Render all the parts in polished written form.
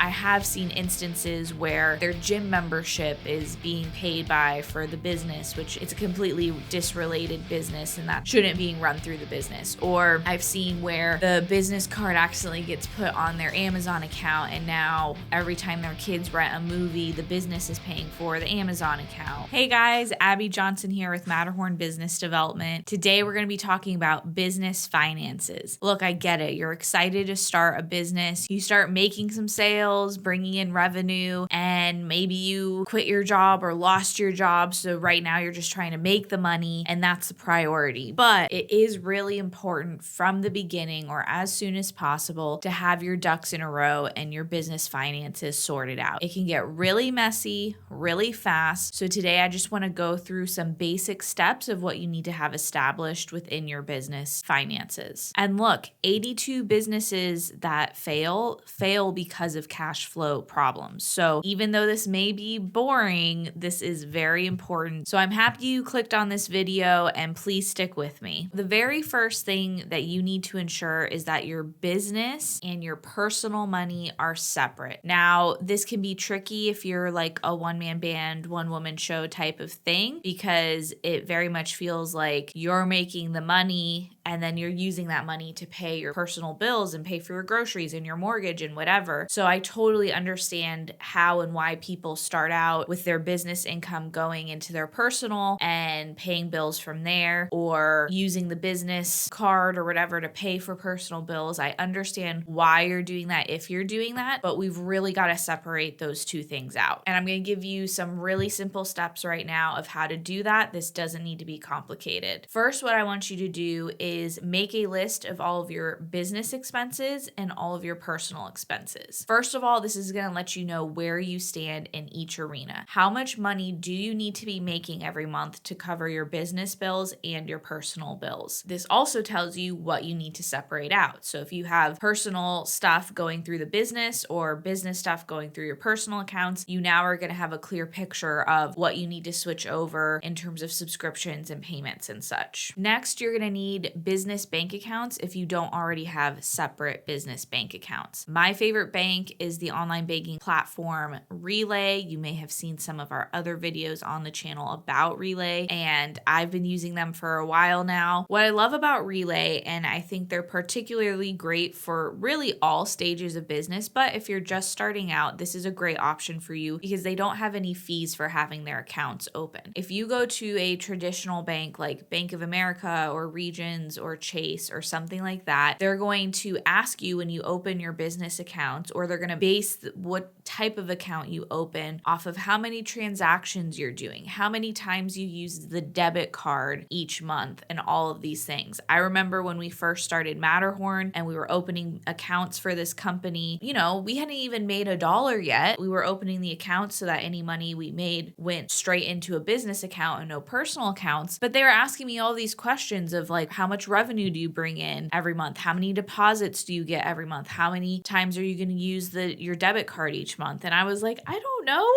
I have seen instances where their gym membership is being paid by for the business, which it's a completely disrelated business and that shouldn't be run through the business. Or I've seen where the business card accidentally gets put on their Amazon account, and now every time their kids rent a movie, the business is paying for the Amazon account. Hey guys, Abby Johnson here with Matterhorn Business Development. Today we're going to be talking about business finances. Look, I get it. You're excited to start a business. You start making some sales, bringing in revenue, and maybe you quit your job or lost your job. So right now you're just trying to make the money, and that's the priority. But it is really important from the beginning or as soon as possible to have your ducks in a row and your business finances sorted out. It can get really messy, really fast. So today I just want to go through some basic steps of what you need to have established within your business finances. And look, 82 businesses that fail because of cash flow problems. So even though this may be boring, this is very important. So I'm happy you clicked on this video, and please stick with me. The very first thing that you need to ensure is that your business and your personal money are separate. Now, this can be tricky if you're like a one-man band, one-woman show type of thing, because it very much feels like you're making the money and then you're using that money to pay your personal bills and pay for your groceries and your mortgage and whatever. So I totally understand how and why people start out with their business income going into their personal and paying bills from there, or using the business card or whatever to pay for personal bills. I understand why you're doing that if you're doing that, but we've really got to separate those two things out. And I'm going to give you some really simple steps right now of how to do that. This doesn't need to be complicated. First, what I want you to do is make a list of all of your business expenses and all of your personal expenses. First of all, this is going to let you know where you stand in each arena. How much money do you need to be making every month to cover your business bills and your personal bills? This also tells you what you need to separate out. So if you have personal stuff going through the business or business stuff going through your personal accounts, you now are going to have a clear picture of what you need to switch over in terms of subscriptions and payments and such. Next, you're going to need business bank accounts if you don't already have separate business bank accounts. My favorite bank is the online banking platform Relay. You may have seen some of our other videos on the channel about Relay, and I've been using them for a while now. What I love about Relay, and I think they're particularly great for really all stages of business, but if you're just starting out, this is a great option for you because they don't have any fees for having their accounts open. If you go to a traditional bank like Bank of America or Regions or Chase or something like that, they're going to ask you when you open your business account, or they're going to base what type of account you open off of how many transactions you're doing, how many times you use the debit card each month, and all of these things. I remember when we first started Matterhorn and we were opening accounts for this company, we hadn't even made $1 yet. We were opening the accounts so that any money we made went straight into a business account and no personal accounts. But they were asking me all these questions of like, how much revenue do you bring in every month? How many deposits do you get every month? How many times are you going to use your debit card each month? And I was like, I don't know.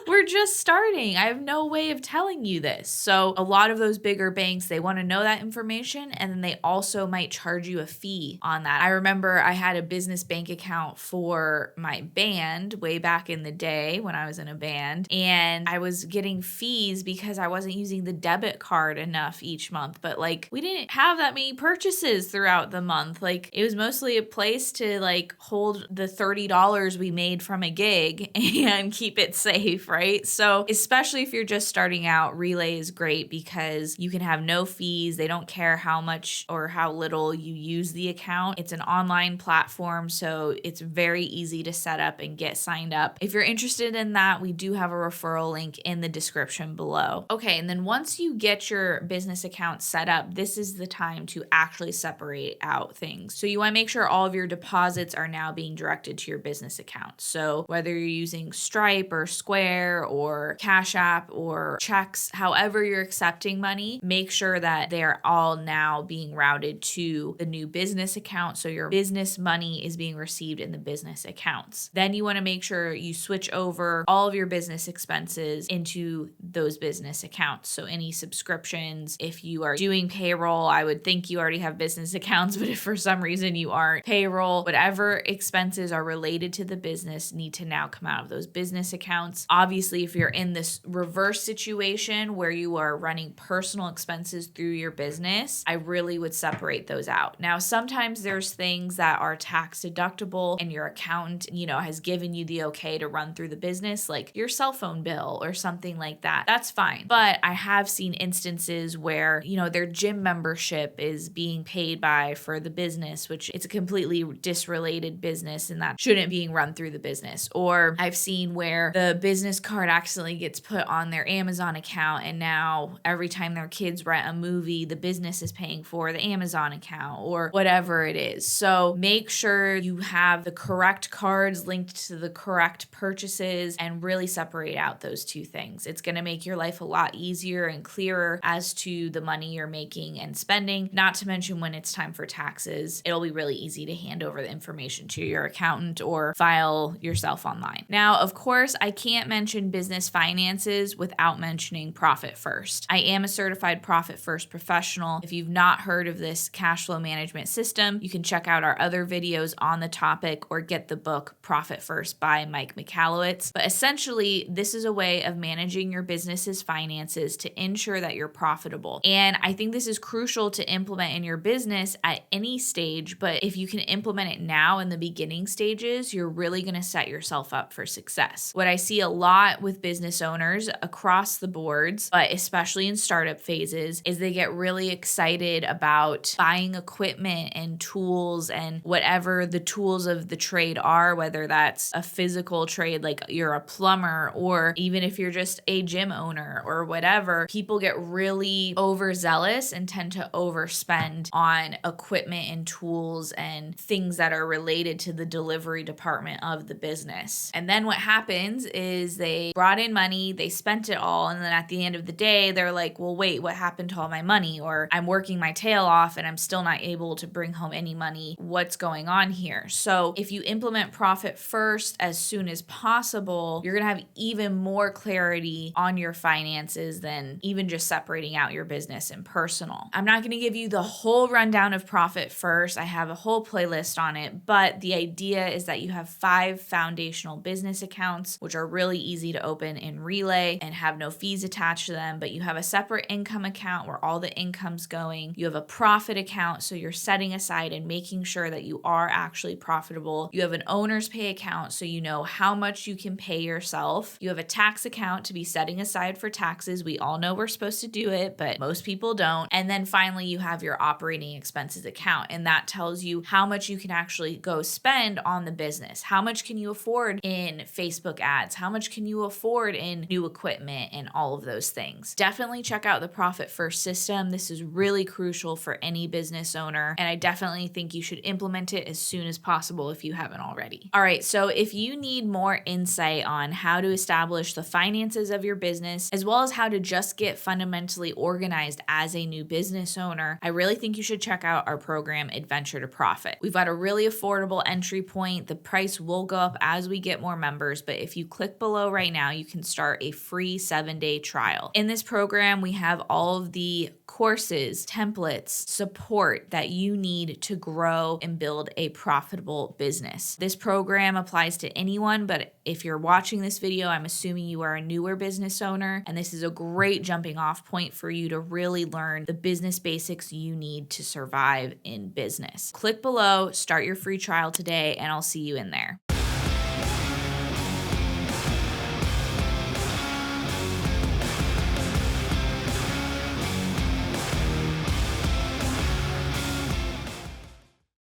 We're just starting. I have no way of telling you this. So a lot of those bigger banks, they want to know that information, and then they also might charge you a fee on that. I remember I had a business bank account for my band way back in the day when I was in a band, and I was getting fees because I wasn't using the debit card enough each month. But like, we didn't have that many purchases throughout the month. Like, it was mostly a place to like hold the $30 we made from a gig and keep it safe, right? So especially if you're just starting out, Relay is great because you can have no fees. They don't care how much or how little you use the account. It's an online platform, so it's very easy to set up and get signed up. If you're interested in that, we do have a referral link in the description below. Okay, and then once you get your business account set up, this is the time to actually separate out things. So you want to make sure all of your deposits are now being directed to your business account. So whether you're using Stripe Stripe or Square or Cash App or checks, however you're accepting money, make sure that they're all now being routed to the new business account. So your business money is being received in the business accounts. Then you want to make sure you switch over all of your business expenses into those business accounts. So any subscriptions, if you are doing payroll, I would think you already have business accounts, but if for some reason you aren't, payroll, whatever expenses are related to the business need to now come out of those business accounts. Obviously, if you're in this reverse situation where you are running personal expenses through your business, I really would separate those out. Now, sometimes there's things that are tax deductible and your accountant, has given you the okay to run through the business, like your cell phone bill or something like that. That's fine. But I have seen instances where, their gym membership is being paid by for the business, which it's a completely disrelated business and that shouldn't being run through the business. Or I've seen where the business card accidentally gets put on their Amazon account and now every time their kids rent a movie, the business is paying for the Amazon account or whatever it is. So make sure you have the correct cards linked to the correct purchases and really separate out those two things. It's going to make your life a lot easier and clearer as to the money you're making and spending, not to mention when it's time for taxes, it'll be really easy to hand over the information to your accountant or file yourself online. Now, of course, I can't mention business finances without mentioning Profit First. I am a certified Profit First professional. If you've not heard of this cash flow management system, you can check out our other videos on the topic or get the book Profit First by Mike Michalowicz. But essentially, this is a way of managing your business's finances to ensure that you're profitable. And I think this is crucial to implement in your business at any stage, but if you can implement it now in the beginning stages, you're really going to set yourself up for success. What I see a lot with business owners across the boards, but especially in startup phases, is they get really excited about buying equipment and tools and whatever the tools of the trade are, whether that's a physical trade like you're a plumber or even if you're just a gym owner or whatever. People get really overzealous and tend to overspend on equipment and tools and things that are related to the delivery department of the business. And then what happens is they brought in money, they spent it all, and then at the end of the day, they're like, well, wait, what happened to all my money? Or I'm working my tail off and I'm still not able to bring home any money. What's going on here? So if you implement Profit First as soon as possible, you're going to have even more clarity on your finances than even just separating out your business and personal. I'm not going to give you the whole rundown of Profit First. I have a whole playlist on it, but the idea is that you have 5 foundational business accounts, which are really easy to open in Relay and have no fees attached to them, but you have a separate income account where all the income's going. You have a profit account, so you're setting aside and making sure that you are actually profitable. You have an owner's pay account, so you know how much you can pay yourself. You have a tax account to be setting aside for taxes. We all know we're supposed to do it, but most people don't. And then finally, you have your operating expenses account, and that tells you how much you can actually go spend on the business. How much can you afford in Facebook ads? How much can you afford in new equipment and all of those things? Definitely check out the Profit First system. This is really crucial for any business owner, and I definitely think you should implement it as soon as possible if you haven't already. All right, so if you need more insight on how to establish the finances of your business, as well as how to just get fundamentally organized as a new business owner, I really think you should check out our program, Adventure to Profit. We've got a really affordable entry point. The price will go up as we get more members, but if you click below right now, you can start a free 7-day trial. In this program, we have all of the courses, templates, support that you need to grow and build a profitable business. This program applies to anyone, but if you're watching this video, I'm assuming you are a newer business owner, and this is a great jumping off point for you to really learn the business basics you need to survive in business. Click below, start your free trial today, and I'll see you in there.